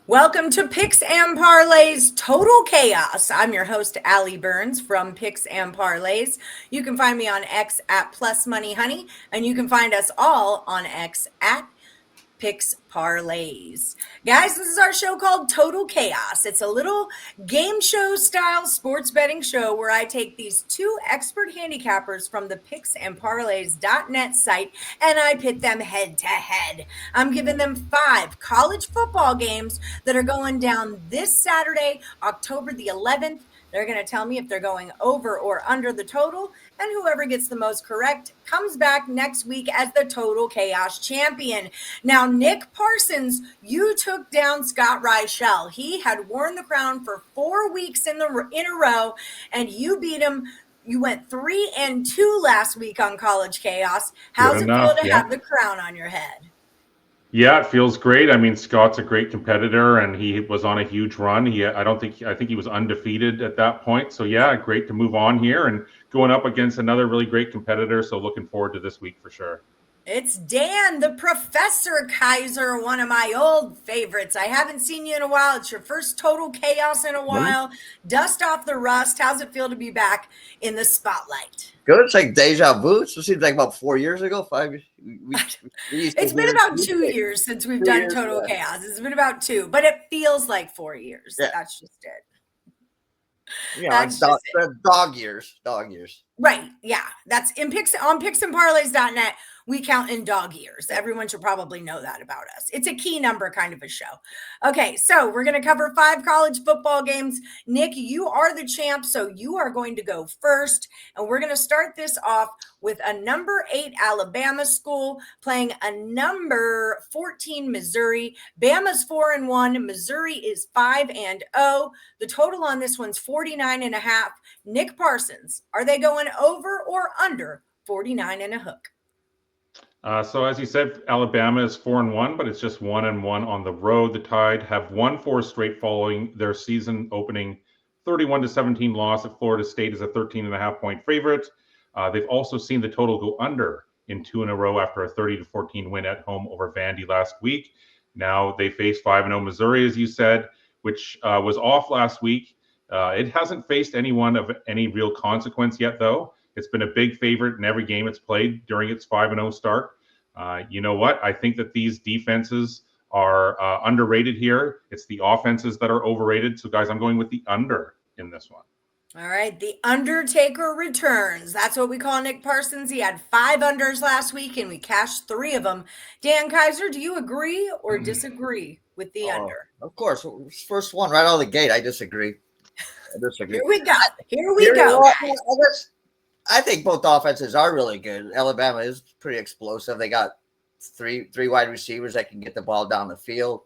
Welcome to Picks and Parlays Total Chaos. I'm your host, Allie Burns from Picks and Parlays. You can find me on X at Plus Money Honey, and you can find us all on X at Picks Parlays. Guys, this is our show called Total Chaos. It's a little game show style sports betting show where I take these two expert handicappers from the picksandparlays.net site and I pit them head to head. I'm giving them 5 college football games that are going down this Saturday, October the 11th. They're going to tell me if they're going over or under the total, and whoever gets the most correct comes back next week as the Total Chaos champion. Now, Nick Parsons, you took down Scott Reichel. He had worn the crown for 4 weeks in a row, and you beat him. You went 3-2 last week on College Chaos. How's it feel to have the crown on your head? Yeah, it feels great. I mean, Scott's a great competitor, and he was on a huge run. I think he was undefeated at that point. So yeah, great to move on here and going up against another really great competitor. So looking forward to this week for sure. It's Dan, the Professor Kaiser, one of my old favorites. I haven't seen you in a while. It's your first Total Chaos in a while. Dust off the rust. How's it feel to be back in the spotlight? Good. It's like deja vu. It seems like about 4 years ago, 5 years. It's been about 2 years since we've done Total Chaos. It's been about 2, but it feels like 4 years. Yeah. That's just it. Yeah, that's dog years. Right. Yeah. That's on picksandparlays.net. We count in dog years. Everyone should probably know that about us. It's a key number kind of a show. Okay, so we're going to cover 5 college football games. Nick, you are the champ, so you are going to go first. And we're going to start this off with a number 8 Alabama school playing a number 14 Missouri. Bama's 4-1. Missouri is 5-0. The total on this one's 49.5. Nick Parsons, are they going over or under 49 and a hook? So as you said, Alabama is 4-1, but it's just 1-1 on the road. The Tide have won 4 straight following their season opening 31-17 loss at Florida State as a 13.5-point favorite. They've also seen the total go under in 2 in a row after a 30-14 win at home over Vandy last week. Now they face 5-0 Missouri, as you said, which was off last week. It hasn't faced anyone of any real consequence yet, though. It's been a big favorite in every game it's played during its 5-0 start. You know what? I think that these defenses are underrated here. It's the offenses that are overrated. So, guys, I'm going with the under in this one. All right. The Undertaker returns. That's what we call Nick Parsons. He had 5 unders last week, and we cashed 3 of them. Dan Kaiser, do you agree or disagree with the under? Of course. First one right out of the gate, I disagree. Here we go. I think both offenses are really good. Alabama is pretty explosive. They got three wide receivers that can get the ball down the field.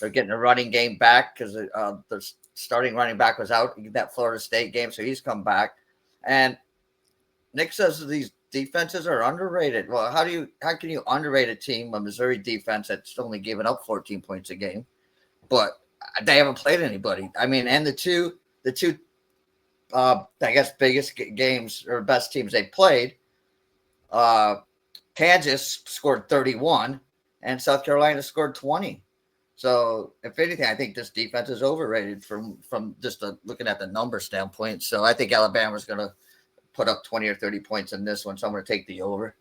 They're getting a running game back because their starting running back was out in that Florida State game, so he's come back. And Nick says these defenses are underrated. Well, how can you underrate a team, a Missouri defense that's only given up 14 points a game, but they haven't played anybody? I mean, and the two I guess biggest games or best teams they played, Kansas scored 31 and South Carolina scored 20. So if anything, I think this defense is overrated from just looking at the number standpoint. So I think Alabama's going to put up 20 or 30 points in this one. So I'm going to take the over.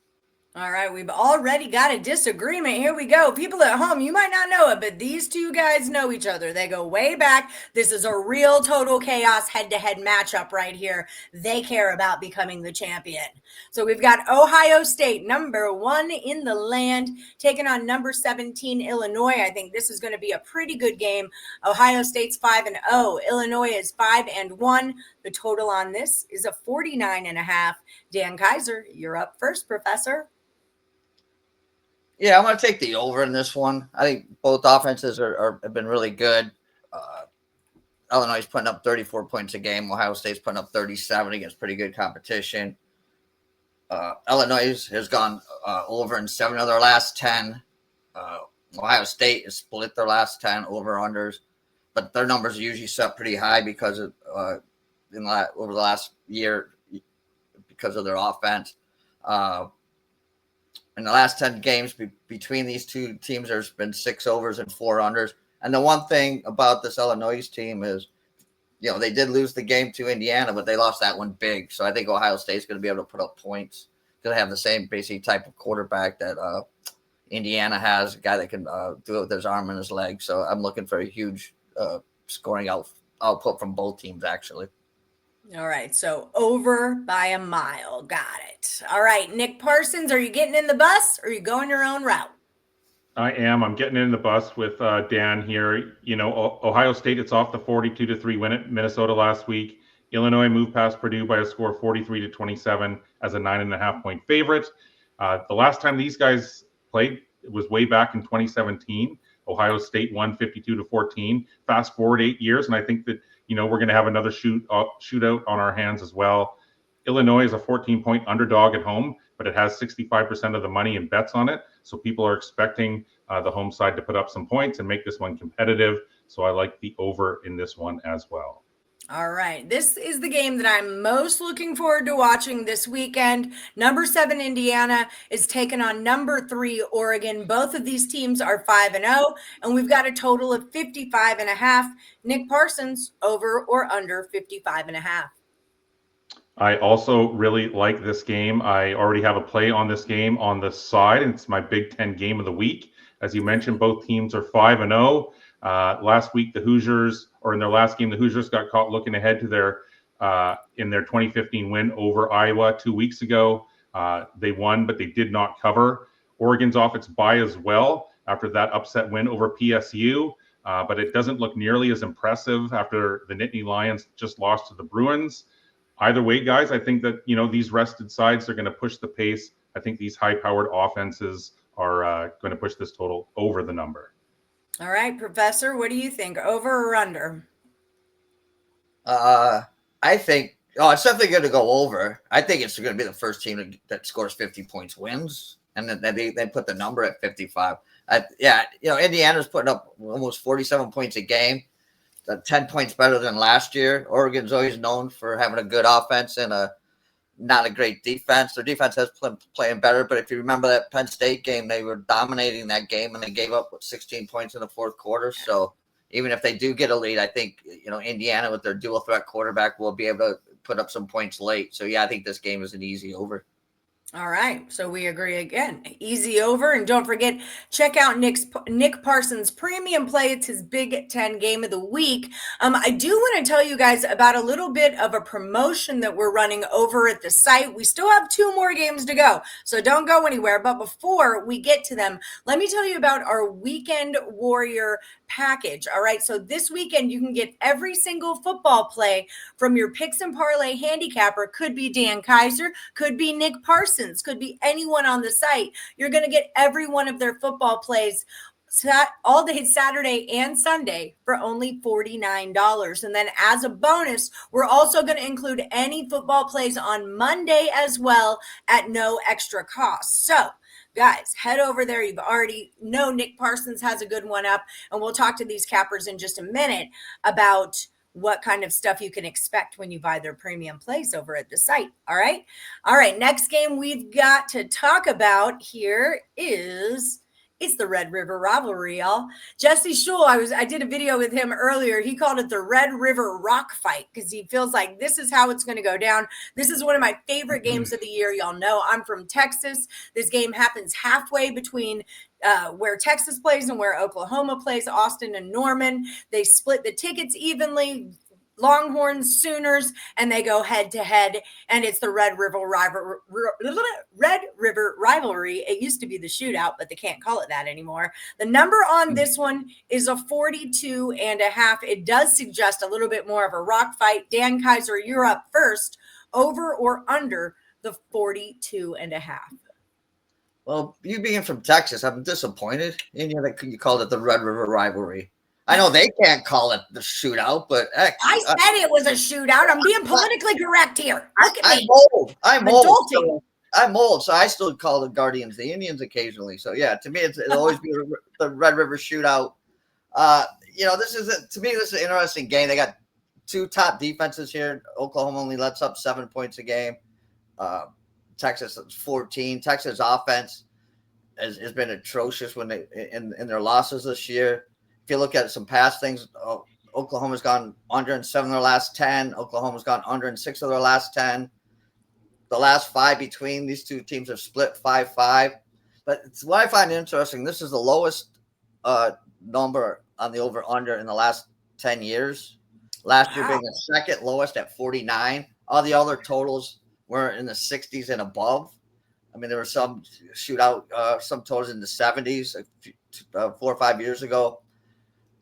All right, we've already got a disagreement. Here we go. People at home, you might not know it, but these two guys know each other. They go way back. This is a real Total Chaos head-to-head matchup right here. They care about becoming the champion. So we've got Ohio State, number 1 in the land, taking on number 17, Illinois. I think this is going to be a pretty good game. Ohio State's 5-0. Illinois is 5-1. The total on this is a 49.5. Dan Kaiser, you're up first, Professor. Yeah, I'm going to take the over in this one. I think both offenses have been really good. Illinois is putting up 34 points a game. Ohio State's putting up 37 against pretty good competition. Illinois has gone over in 7 of their last 10. Ohio State has split their last 10 over-unders, but their numbers are usually set pretty high because of over the last year because of their offense. In the last 10 games between these two teams, there's been 6 overs and 4 unders. And the one thing about this Illinois team is, they did lose the game to Indiana, but they lost that one big. So I think Ohio State's going to be able to put up points. Going to have the same basic type of quarterback that Indiana has, a guy that can do it with his arm and his leg. So I'm looking for a huge scoring output from both teams, actually. All right, so over by a mile. Got it. All right, Nick Parsons, are you getting in the bus or are you going your own route? I am. I'm getting in the bus with Dan here. Ohio State, it's off the 42-3 win at Minnesota last week. Illinois moved past Purdue by a score of 43-27 as a 9.5-point favorite. The last time these guys played was way back in 2017. Ohio State won 52-14. Fast forward 8 years, and I think that we're going to have another shootout on our hands as well. Illinois is a 14-point underdog at home, but it has 65% of the money in bets on it. So people are expecting the home side to put up some points and make this one competitive. So I like the over in this one as well. All right. This is the game that I'm most looking forward to watching this weekend. Number 7, Indiana is taking on number 3, Oregon. Both of these teams are 5-0, and we've got a total of 55.5. Nick Parsons, over or under 55.5. I also really like this game. I already have a play on this game on the side, and it's my Big Ten game of the week. As you mentioned, both teams are 5-0. Last week, the Hoosiers, or in their last game, the Hoosiers got caught looking ahead to their 2015 win over Iowa 2 weeks ago. They won, but they did not cover. Oregon's off its bye as well after that upset win over PSU, but it doesn't look nearly as impressive after the Nittany Lions just lost to the Bruins. Either way, guys, I think that, these rested sides are going to push the pace. I think these high-powered offenses are going to push this total over the number. All right, Professor, what do you think? Over or under? I think it's definitely going to go over. I think it's going to be the first team that scores 50 points wins, and then they put the number at 55. Indiana's putting up almost 47 points a game. 10 points better than last year. Oregon's always known for having a good offense and not a great defense. Their defense has playing better, but if you remember that Penn State game, they were dominating that game and they gave up 16 points in the fourth quarter. So even if they do get a lead, I think Indiana with their dual threat quarterback will be able to put up some points late. So I think this game is an easy over. All right, so we agree again. Easy over, and don't forget, check out Nick Parsons' premium play. It's his Big Ten game of the week. I do want to tell you guys about a little bit of a promotion that we're running over at the site. We still have 2 more games to go, so don't go anywhere. But before we get to them, let me tell you about our Weekend Warrior package. All right, so this weekend you can get every single football play from your Picks and Parlay handicapper. Could be Dan Kaiser, could be Nick Parsons, could be anyone on the site. You're going to get every one of their football plays all day Saturday and Sunday for only $49. And then as a bonus, we're also going to include any football plays on Monday as well at no extra cost. So guys, head over there. You've already know Nick Parsons has a good one up, and we'll talk to these cappers in just a minute about what kind of stuff you can expect when you buy their premium plays over at the site. All right. Next game we've got to talk about here is it's the Red River rivalry, y'all. Jesse Schul, I did a video with him earlier. He called it the Red River Rock Fight because he feels like this is how it's going to go down. This is one of my favorite games of the year. Y'all know I'm from Texas. This game happens halfway between where Texas plays and where Oklahoma plays, Austin and Norman. They split the tickets evenly. Longhorns, Sooners, and they go head to head, and it's the Red River rivalry. It used to be the shootout, but they can't call it that anymore. The number on this one is a 42.5. It does suggest a little bit more of a rock fight. Dan Kaiser, you're up first. Over or under the 42.5? Well, you being from Texas, I'm disappointed in you that you called it the Red River rivalry. I know they can't call it the shootout, but heck, I said it was a shootout. I'm being politically correct here. Look at me. I'm old, so I still call the Guardians the Indians occasionally. So yeah, to me, it'll always be the Red River shootout. This is an interesting game. They got 2 top defenses here. Oklahoma only lets up 7 points a game. Texas 14. Texas offense has been atrocious when they in their losses this year. if you look at some past things, Oklahoma's gone under in 7 of their last 10. Oklahoma's gone under in 6 of their last 10. The last 5 between these two teams have split 5-5. But it's what I find interesting. This is the lowest number on the over-under in the last 10 years. Last year being the second lowest at 49. All the other totals were in the 60s and above. I mean, there were some shootout, some totals in the 70s 4 or 5 years ago.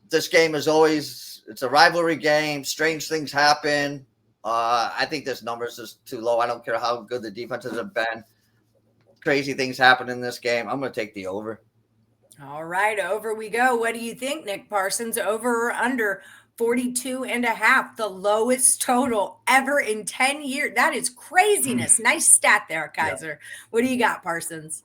This game is always, it's a rivalry game. Strange things happen. I think this number is just too low. I don't care how good the defenses have been. Crazy things happen in this game. I'm going to take the over. All right, over we go. What do you think, Nick Parsons? Over or under 42.5, the lowest total ever in 10 years. That is craziness. Nice stat there, Kaiser. Yeah. What do you got, Parsons?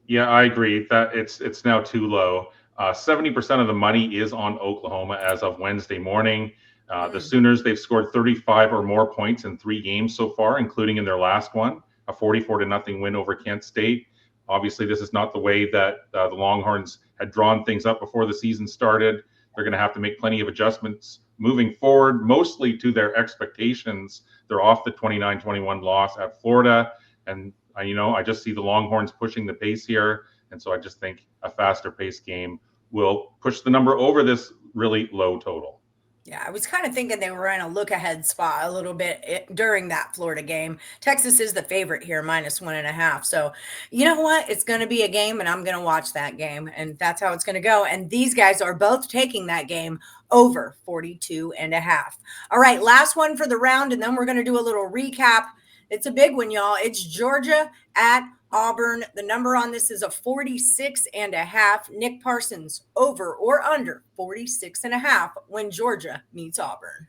Yeah, I agree that it's now too low. 70% of the money is on Oklahoma as of Wednesday morning. The Sooners, they've scored 35 or more points in 3 games so far, including in their last one, a 44-0 win over Kent State. Obviously, this is not the way that the Longhorns had drawn things up before the season started. They're going to have to make plenty of adjustments moving forward, mostly to their expectations. They're off the 29-21 loss at Florida. And, I just see the Longhorns pushing the pace here. And so I just think a faster paced game will push the number over this really low total. Yeah, I was kind of thinking they were in a look-ahead spot a little bit during that Florida game. Texas is the favorite here, -1.5. So you know what? It's going to be a game, and I'm going to watch that game, and that's how it's going to go. And these guys are both taking that game over 42.5. All right, last one for the round, and then we're going to do a little recap. It's a big one, y'all. It's Georgia at Auburn. The number on this is a 46.5. Nick Parsons, over or under 46.5 when Georgia meets Auburn.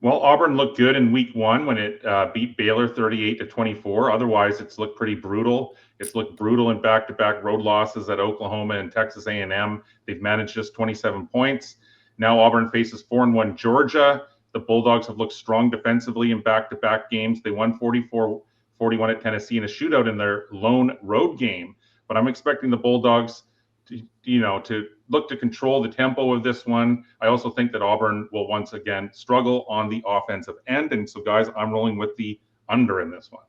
Well, Auburn looked good in week 1 when it beat Baylor 38-24. Otherwise, it's looked pretty brutal. It's looked brutal in back-to-back road losses at Oklahoma and Texas A&M. They've managed just 27 points. Now Auburn faces 4-1 Georgia. The Bulldogs have looked strong defensively in back-to-back games. They won 44-41 at Tennessee in a shootout in their lone road game. But I'm expecting the Bulldogs to look to control the tempo of this one. I also think that Auburn will once again struggle on the offensive end. And so, guys, I'm rolling with the under in this one.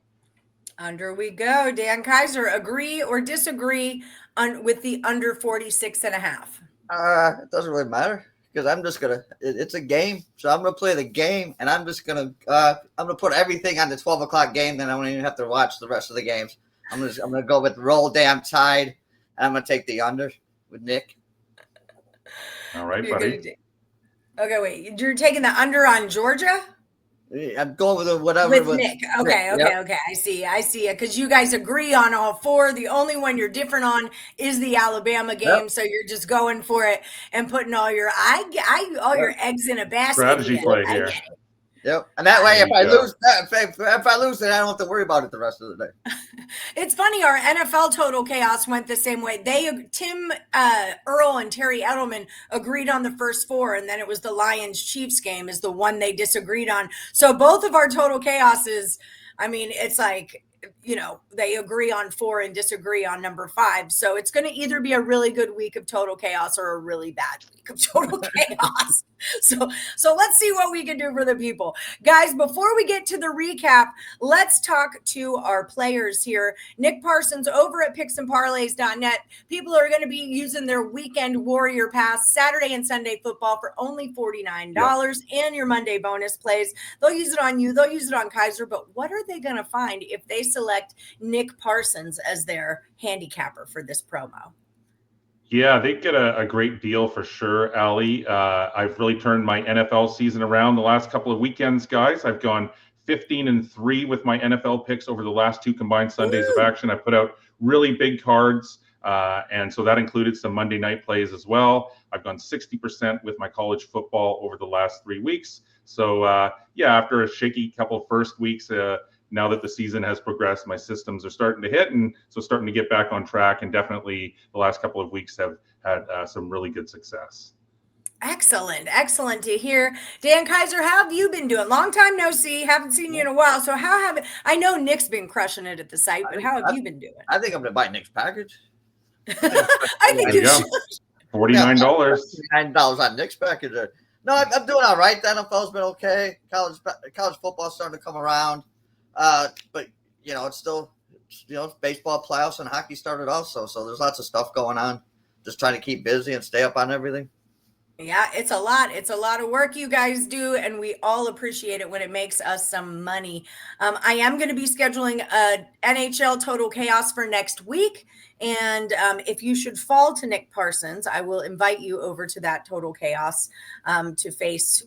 Under we go. Dan Kaiser, agree or disagree with the under 46.5? It doesn't really matter. Because I'm just gonna, it's a game, so I'm gonna play the game, and I'm gonna put everything on the 12 o'clock game. Then I won't even have to watch the rest of the games. I'm gonna go with Roll Damn Tide, and I'm gonna take the under with Nick. All right, buddy. Okay, wait, you're taking the under on Georgia? I'm going with whatever. With Nick. Okay. I see it. Because you guys agree on all 4. The only one you're different on is the Alabama game. Yep. So you're just going for it and putting all your your eggs in a basket. Strategy play here. Yep. And that way, if I lose, then I don't have to worry about it the rest of the day. It's funny. Our NFL Total Chaos went the same way. Tim Earl and Terry Edelman agreed on the first 4, and then it was the Lions-Chiefs game is the one they disagreed on. So both of our Total Chaoses, I mean, it's like, they agree on 4 and disagree on number 5. So it's going to either be a really good week of Total Chaos or a really bad week of Total Chaos. So let's see what we can do for the people. Guys, before we get to the recap, let's talk to our players here. Nick Parsons over at picksandparlays.net. People are going to be using their weekend warrior pass, Saturday and Sunday football for only $49 and your Monday bonus plays. They'll use it on you. They'll use it on Kaiser. But what are they going to find if they select Nick Parsons as their handicapper for this promo? Yeah, they get a great deal for sure, Allie. I've really turned my NFL season around the last couple of weekends, guys. I've gone 15-3 with my NFL picks over the last 2 combined Sundays of action. I put out really big cards, and so that included some Monday night plays as well. I've gone 60% with my college football over the last 3 weeks. So, after a shaky couple of first weeks, now that the season has progressed, my systems are starting to hit, and so starting to get back on track. And definitely the last couple of weeks have had some really good success. Excellent to hear. Dan Kaiser, how have you been doing? Long time no see. Haven't seen you in a while. So I know Nick's been crushing it at the site, but how have you been doing? I think I'm going to buy Nick's package. I think you should. $49. $9 on Nick's package there. No, I'm doing all right. The NFL's been okay. College football's starting to come around. But, it's still, baseball playoffs and hockey started also. So there's lots of stuff going on. Just trying to keep busy and stay up on everything. Yeah, it's a lot. It's a lot of work you guys do, and we all appreciate it when it makes us some money. I am going to be scheduling a NHL Total Chaos for next week. And if you should fall to Nick Parsons, I will invite you over to that Total Chaos to face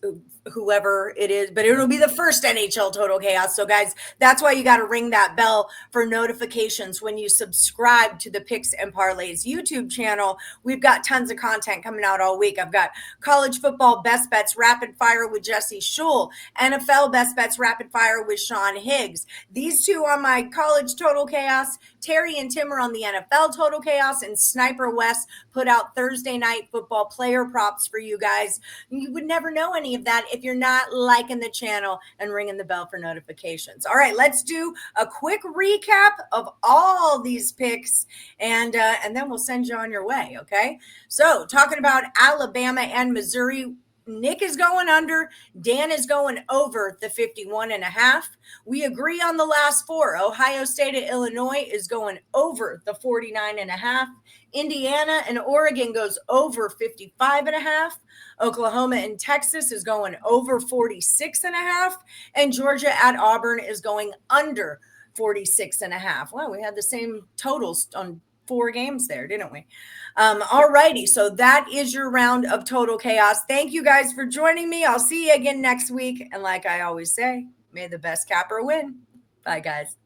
whoever it is. But it'll be the first NHL Total Chaos. So, guys, that's why you got to ring that bell for notifications when you subscribe to the Picks and Parlays YouTube channel. We've got tons of content coming out all week. I've got college football best bets rapid fire with Jesse Schul, NFL best bets rapid fire with Sean Higgs. These two on my college Total Chaos. Terry and Tim are on the NFL Total Chaos, and Sniper West put out Thursday night football player props for you guys. You would never know any of that if you're not liking the channel and ringing the bell for notifications. All right, let's do a quick recap of all these picks, and then we'll send you on your way, okay? So talking about Alabama and Missouri, Nick is going under. Dan is going over the 51.5. We agree on the last four. Ohio State and Illinois is going over the 49.5. Indiana and Oregon goes over 55.5. Oklahoma and Texas is going over 46.5. And Georgia at Auburn is going under 46.5. Well, we had the same totals on 4 games there, didn't we? All righty. So that is your round of Total Chaos. Thank you guys for joining me. I'll see you again next week. And like I always say, may the best capper win. Bye, guys.